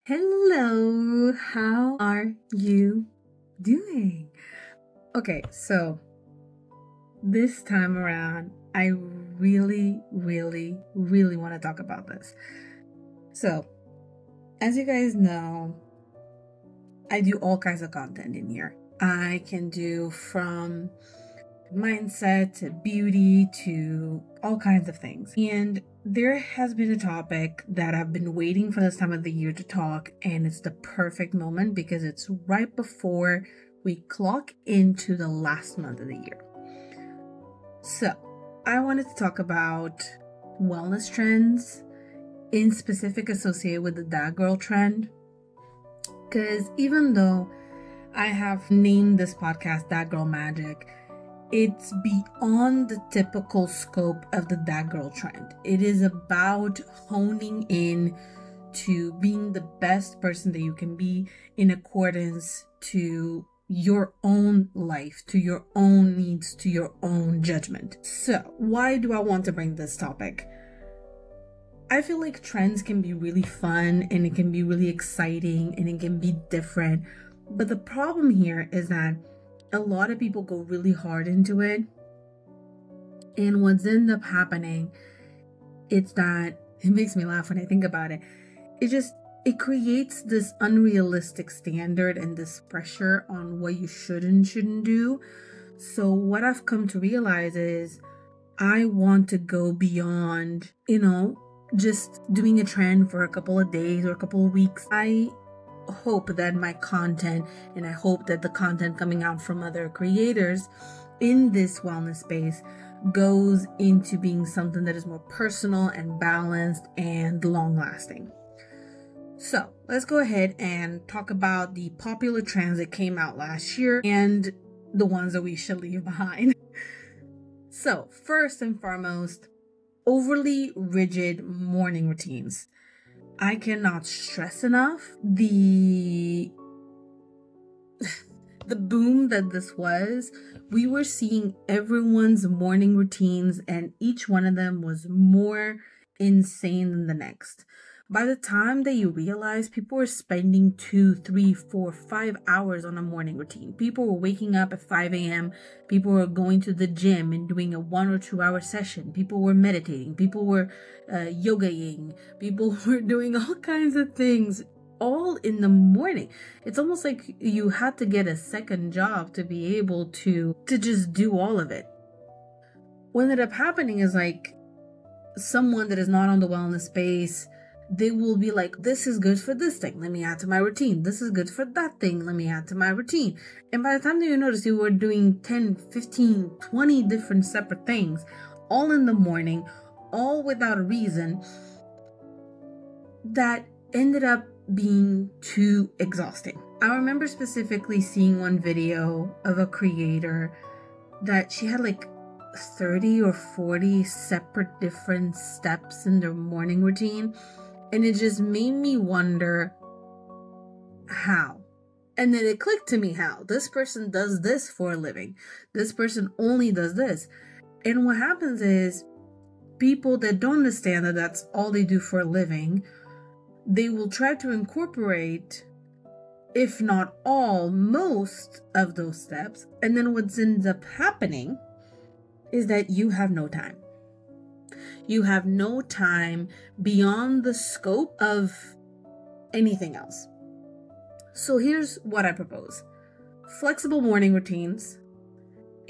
Hello, how are you doing? Okay, so this time around, I really want to talk about this. So, as you guys know, I do all kinds of content in here. I can do from mindset to beauty to all kinds of things. And there has been a topic that I've been waiting for this time of the year to talk, and it's the perfect moment because it's right before we clock into the last month of the year. So, I wanted to talk about wellness trends, in specific associated with the that girl trend. Because even though I have named this podcast That Girl Magic, it's beyond the typical scope of the that girl trend. It is about honing in to being the best person that you can be in accordance to your own life, to your own needs, to your own judgment. So, why do I want to bring this topic? I feel like trends can be really fun and it can be really exciting and it can be different. But the problem here is that a lot of people go really hard into it. And what's end up happening, it's that it makes me laugh when I think about it. It creates this unrealistic standard and this pressure on what you should and shouldn't do. So what I've come to realize is I want to go beyond, just doing a trend for a couple of days or a couple of weeks. I hope that my content, and I hope that the content coming out from other creators in this wellness space goes into being something that is more personal and balanced and long lasting. So let's go ahead and talk about the popular trends that came out last year and the ones that we should leave behind. So first and foremost, overly rigid morning routines. I cannot stress enough the boom that this was. We were seeing everyone's morning routines and each one of them was more insane than the next. By the time that you realize, people were spending 2, 3, 4, 5 hours on a morning routine. People were waking up at 5 a.m. People were going to the gym and doing a 1 or 2 hour session. People were meditating. People were yogaing. People were doing all kinds of things all in the morning. It's almost like you had to get a second job to be able to just do all of it. What ended up happening is like someone that is not on the wellness space, they will be like, this is good for this thing, let me add to my routine. This is good for that thing, let me add to my routine. And by the time that you notice, you were doing 10, 15, 20 different separate things, all in the morning, all without a reason, that ended up being too exhausting. I remember specifically seeing one video of a creator that she had like 30 or 40 separate different steps in their morning routine. And it just made me wonder how. And then it clicked to me how. This person does this for a living. This person only does this. And what happens is people that don't understand that that's all they do for a living, they will try to incorporate, if not all, most of those steps. And then what ends up happening is that you have no time. You have no time beyond the scope of anything else. So here's what I propose. Flexible morning routines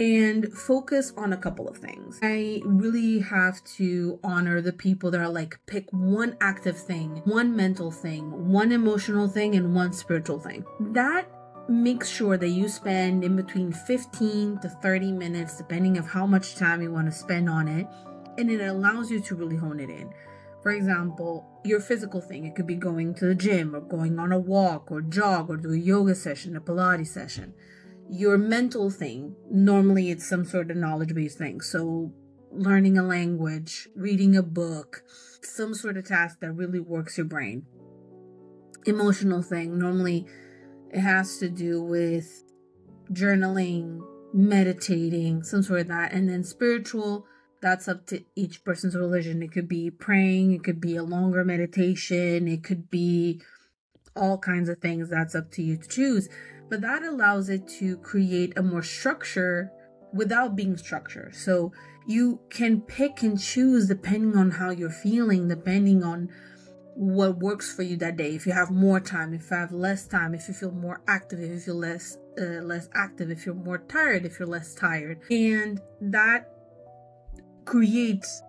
and focus on a couple of things. I really have to honor the people that are like, pick one active thing, one mental thing, one emotional thing, and one spiritual thing. That makes sure that you spend in between 15 to 30 minutes, depending on how much time you want to spend on it. And it allows you to really hone it in. For example, your physical thing, it could be going to the gym or going on a walk or jog or do a yoga session, a Pilates session. Your mental thing, normally it's some sort of knowledge-based thing. So learning a language, reading a book, some sort of task that really works your brain. Emotional thing, normally it has to do with journaling, meditating, some sort of that. And then spiritual, that's up to each person's religion. It could be praying, it could be a longer meditation, it could be all kinds of things. That's up to you to choose. But that allows it to create a more structure without being structured. So you can pick and choose depending on how you're feeling, depending on what works for you that day. If you have more time, if you have less time, if you feel more active, if you feel less active, if you're more tired, if you're less tired. And that creates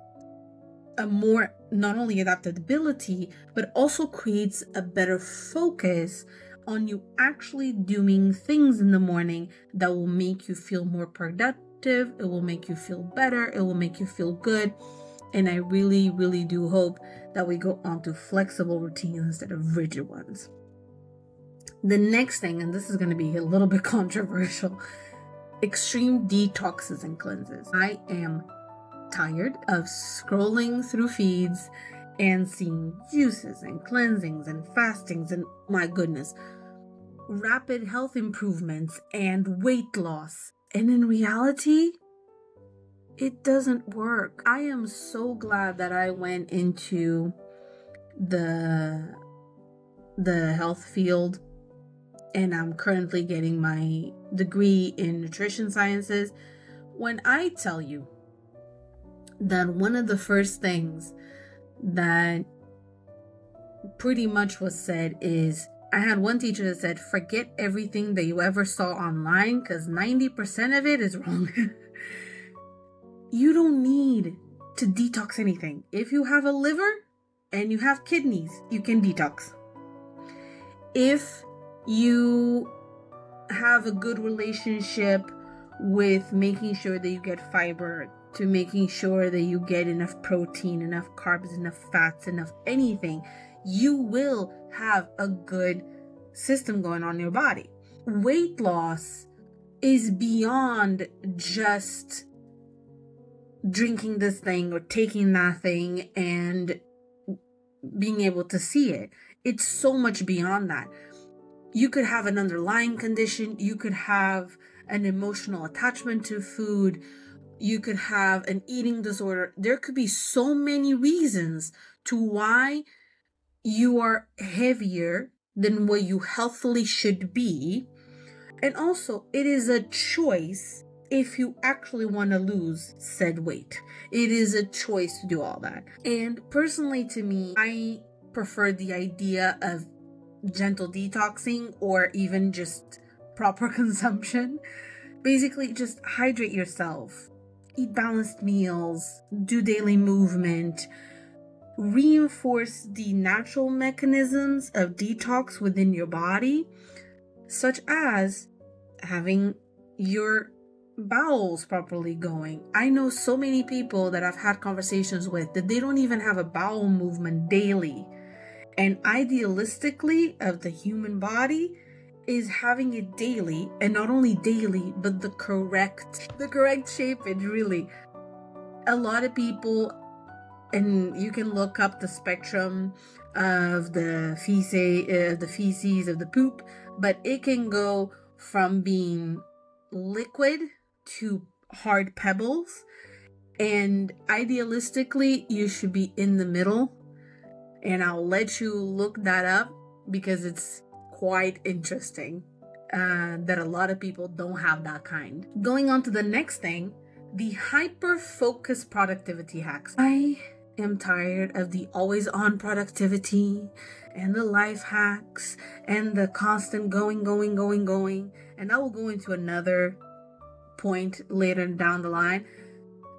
a more, not only adaptability, but also creates a better focus on you actually doing things in the morning that will make you feel more productive. It will make you feel better. It will make you feel good. And I really, really do hope that we go on to flexible routines instead of rigid ones. The next thing, and this is going to be a little bit controversial, extreme detoxes and cleanses. I am tired of scrolling through feeds and seeing juices and cleansings and fastings and, my goodness, rapid health improvements and weight loss. And in reality, it doesn't work. I am so glad that I went into the health field, and I'm currently getting my degree in nutrition sciences. When I tell you that one of the first things that pretty much was said is, I had one teacher that said, forget everything that you ever saw online because 90% of it is wrong. You don't need to detox anything. If you have a liver and you have kidneys, you can detox. If you have a good relationship with making sure that you get fiber, to making sure that you get enough protein, enough carbs, enough fats, enough anything, you will have a good system going on in your body. Weight loss is beyond just drinking this thing or taking that thing and being able to see it. It's so much beyond that. You could have an underlying condition. You could have an emotional attachment to food. You could have an eating disorder. There could be so many reasons to why you are heavier than what you healthily should be. And also, it is a choice if you actually want to lose said weight. It is a choice to do all that. And personally, to me, I prefer the idea of gentle detoxing or even just proper consumption. Basically, just hydrate yourself, eat balanced meals, do daily movement, reinforce the natural mechanisms of detox within your body, such as having your bowels properly going. I know so many people that I've had conversations with that they don't even have a bowel movement daily. And idealistically of the human body is having it daily, and not only daily, but the correct shape. It really, a lot of people, and you can look up the spectrum of the feces of the poop, but it can go from being liquid to hard pebbles, and idealistically you should be in the middle. And I'll let you look that up because it's quite interesting that a lot of people don't have that kind. Going on to the next thing, the hyper-focused productivity hacks. I am tired of the always-on productivity and the life hacks and the constant going. And I will go into another point later down the line.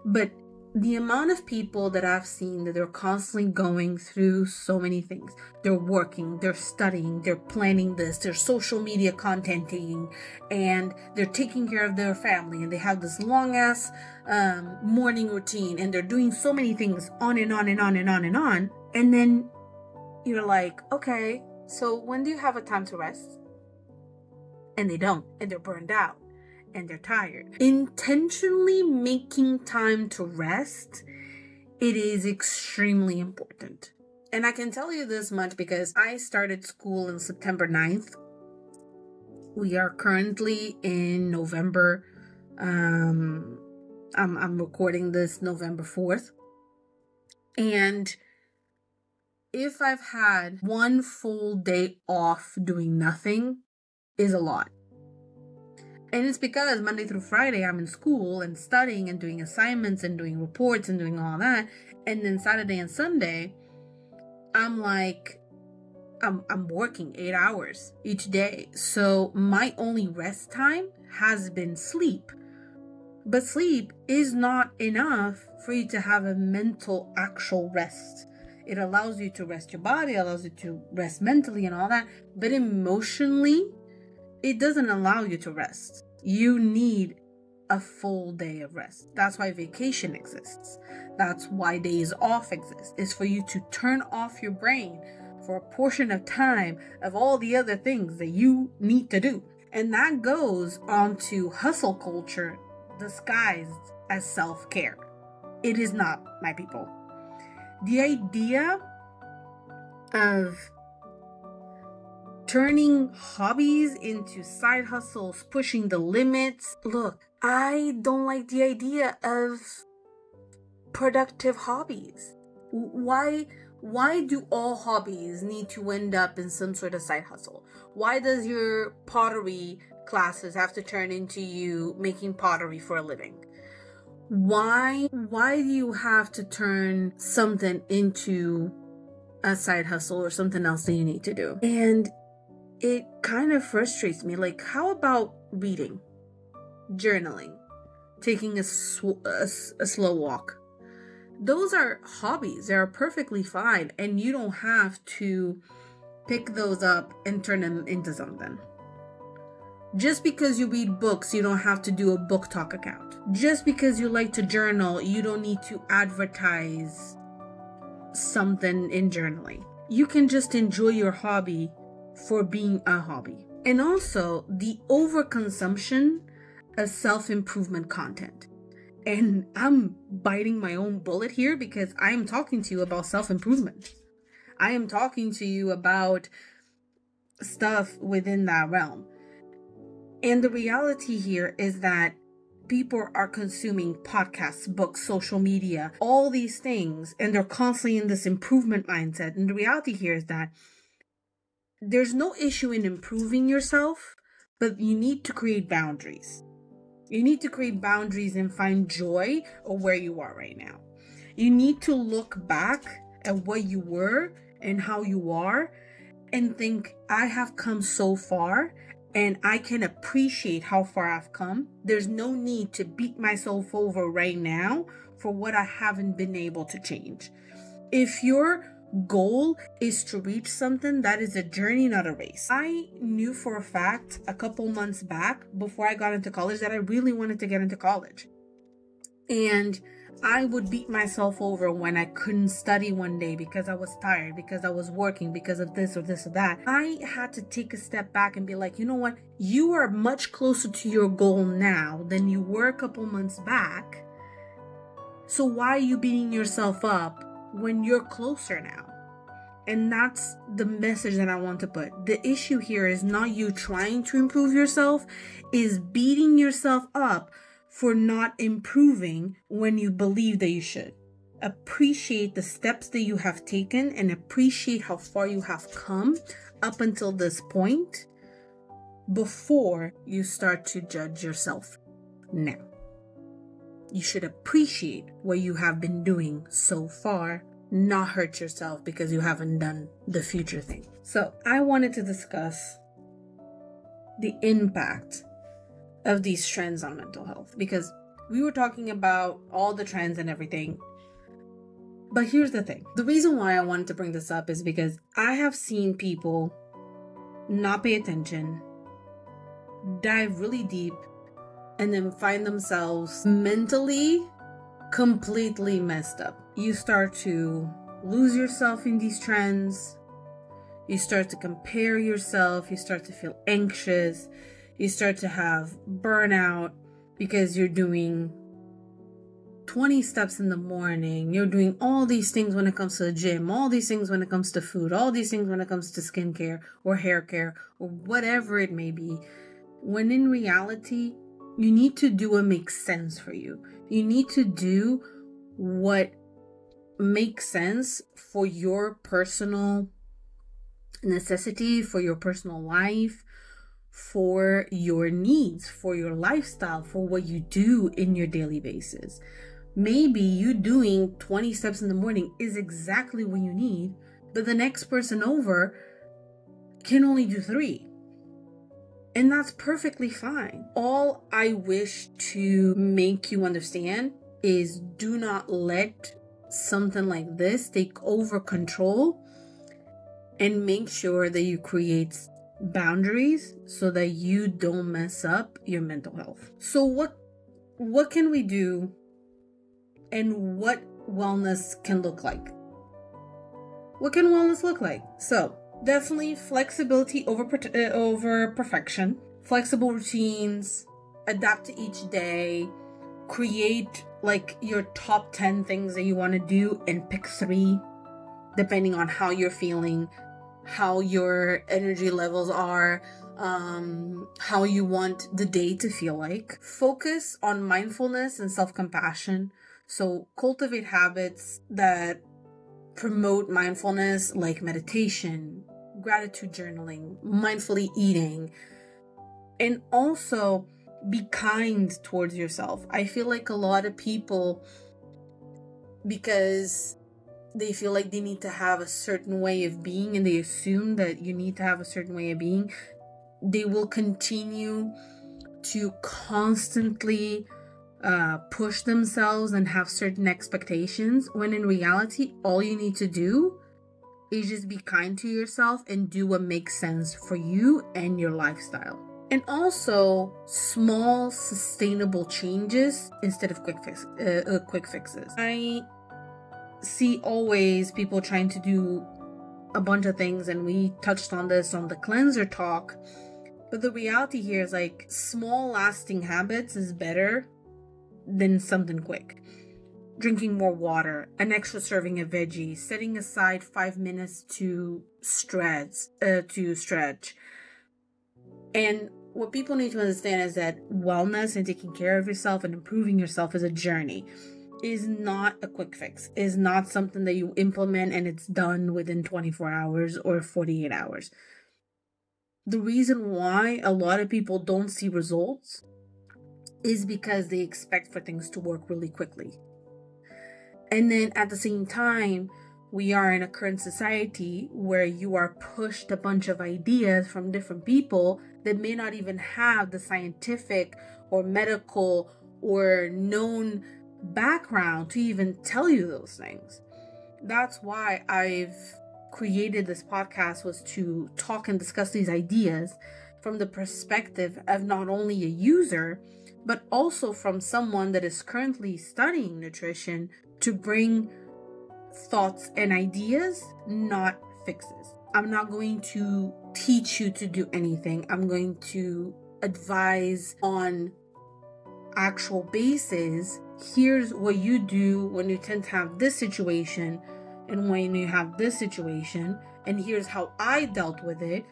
But the amount of people that I've seen that they're constantly going through so many things. They're working, they're studying, they're planning this, they're social media contenting, and they're taking care of their family, and they have this long ass morning routine, and they're doing so many things on and on and on and on and on. And then you're like, okay, so when do you have a time to rest? And they don't, and they're burned out. And they're tired. Intentionally making time to rest, it is extremely important. And I can tell you this much because I started school on September 9th. We are currently in November. I'm recording this November 4th. And if I've had one full day off doing nothing is a lot. And it's because Monday through Friday I'm in school and studying and doing assignments and doing reports and doing all that. And then Saturday and Sunday, I'm working 8 hours each day. So my only rest time has been sleep. But sleep is not enough for you to have a mental actual rest. It allows you to rest your body, allows you to rest mentally and all that. But emotionally, it doesn't allow you to rest. You need a full day of rest. That's why vacation exists. That's why days off exist. It's for you to turn off your brain for a portion of time of all the other things that you need to do. And that goes on to hustle culture disguised as self-care. It is not, my people. The idea of turning hobbies into side hustles, pushing the limits. Look, I don't like the idea of productive hobbies. Why do all hobbies need to end up in some sort of side hustle? Why does your pottery classes have to turn into you making pottery for a living? Why do you have to turn something into a side hustle or something else that you need to do? And it kind of frustrates me. Like, how about reading, journaling, taking a slow walk? Those are hobbies. They are perfectly fine. And you don't have to pick those up and turn them into something. Just because you read books, you don't have to do a book talk account. Just because you like to journal, you don't need to advertise something in journaling. You can just enjoy your hobby for being a hobby. And also the overconsumption of self-improvement content. And I'm biting my own bullet here because I am talking to you about self-improvement. I am talking to you about stuff within that realm. And the reality here is that people are consuming podcasts, books, social media, all these things, and they're constantly in this improvement mindset. And the reality here is that there's no issue in improving yourself, but you need to create boundaries. You need to create boundaries and find joy of where you are right now. You need to look back at what you were and how you are and think, I have come so far and I can appreciate how far I've come. There's no need to beat myself over right now for what I haven't been able to change. If your goal is to reach something, that is a journey, not a race. I knew for a fact a couple months back before I got into college that I really wanted to get into college. And I would beat myself over when I couldn't study one day because I was tired, because I was working, because of this or this or that. I had to take a step back and be like, you know what? You are much closer to your goal now than you were a couple months back. So why are you beating yourself up when you're closer now? And that's the message that I want to put. The issue here is not you trying to improve yourself, is beating yourself up for not improving when you believe that you should. Appreciate the steps that you have taken and appreciate how far you have come up until this point before you start to judge yourself now. You should appreciate what you have been doing so far, not hurt yourself because you haven't done the future thing. So I wanted to discuss the impact of these trends on mental health because we were talking about all the trends and everything. But here's the thing. The reason why I wanted to bring this up is because I have seen people not pay attention, dive really deep, and then find themselves mentally completely messed up. You start to lose yourself in these trends. You start to compare yourself. You start to feel anxious. You start to have burnout because you're doing 20 steps in the morning. You're doing all these things when it comes to the gym, all these things when it comes to food, all these things when it comes to skincare or hair care or whatever it may be. When in reality, you need to do what makes sense for you. You need to do what make sense for your personal necessity, for your personal life, for your needs, for your lifestyle, for what you do in your daily basis. Maybe you doing 20 steps in the morning is exactly what you need, but the next person over can only do 3. And that's perfectly fine. All I wish to make you understand is do not let something like this take over control, and make sure that you create boundaries so that you don't mess up your mental health. So what can we do, and what wellness can look like? What can wellness look like? So definitely flexibility over perfection, flexible routines, adapt to each day, create like your top 10 things that you want to do and pick 3 depending on how you're feeling, how your energy levels are, how you want the day to feel like. Focus on mindfulness and self-compassion. So cultivate habits that promote mindfulness, like meditation, gratitude journaling, mindfully eating, and also be kind towards yourself. I feel like a lot of people, because they feel like they need to have a certain way of being, and they assume that you need to have a certain way of being, they will continue to constantly push themselves and have certain expectations, when in reality, all you need to do is just be kind to yourself and do what makes sense for you and your lifestyle. And also small sustainable changes instead of quick fixes. I see always people trying to do a bunch of things, and we touched on this on the cleanser talk, but the reality here is like small lasting habits is better than something quick. Drinking more water, an extra serving of veggies, setting aside 5 minutes to stretch. And what people need to understand is that wellness and taking care of yourself and improving yourself is a journey. Is not a quick fix. Is not something that you implement and it's done within 24 hours or 48 hours. The reason why a lot of people don't see results is because they expect for things to work really quickly. And then at the same time, we are in a current society where you are pushed a bunch of ideas from different people that may not even have the scientific or medical or known background to even tell you those things. That's why I've created this podcast, was to talk and discuss these ideas from the perspective of not only a user, but also from someone that is currently studying nutrition, to bring thoughts and ideas, not fixes. I'm not going to teach you to do anything. I'm going to advise on actual basis. Here's what you do when you tend to have this situation and when you have this situation, and here's how I dealt with it,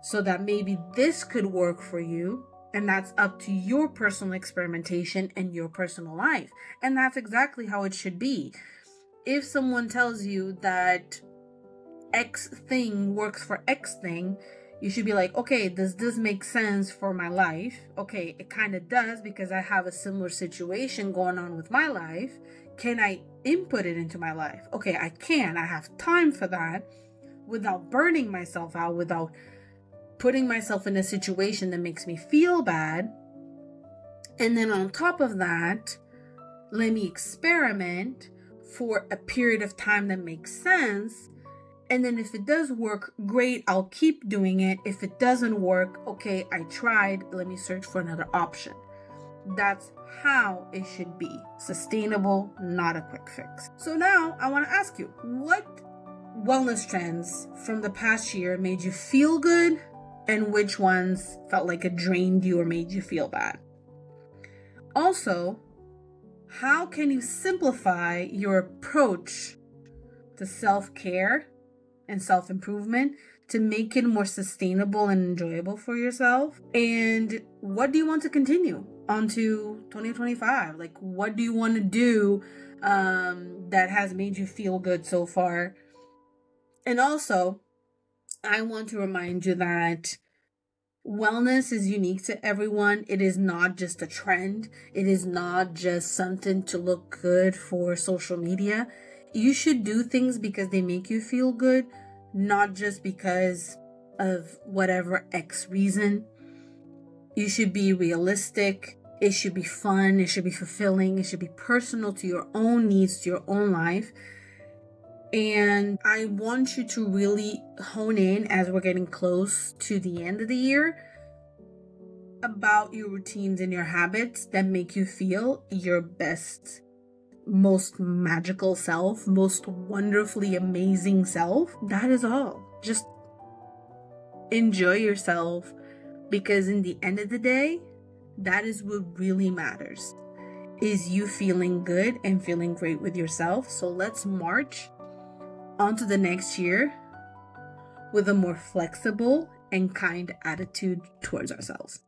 so that maybe this could work for you. And that's up to your personal experimentation and your personal life. And that's exactly how it should be. If someone tells you that X thing works for X thing, you should be like, okay, does this make sense for my life? Okay, it kind of does, because I have a similar situation going on with my life. Can I input it into my life? Okay, I can. I have time for that without burning myself out, without putting myself in a situation that makes me feel bad. And then on top of that, let me experiment for a period of time that makes sense. And then if it does work, great, I'll keep doing it. If it doesn't work, okay, I tried, let me search for another option. That's how it should be. Sustainable, not a quick fix. So now I want to ask you, what wellness trends from the past year made you feel good, and which ones felt like it drained you or made you feel bad? Also, how can you simplify your approach to self-care and self-improvement to make it more sustainable and enjoyable for yourself? And what do you want to continue onto 2025? Like, what do you want to do that has made you feel good so far. And also, I want to remind you that wellness is unique to everyone. It is not just a trend. It is not just something to look good for social media. You should do things because they make you feel good, not just because of whatever X reason. You should be realistic. It should be fun. It should be fulfilling. It should be personal to your own needs, to your own life. And I want you to really hone in as we're getting close to the end of the year about your routines and your habits that make you feel your best, most magical self, most wonderfully amazing self. That is all. Just enjoy yourself, because in the end of the day, that is what really matters, is you feeling good and feeling great with yourself. So let's march onto the next year with a more flexible and kind attitude towards ourselves.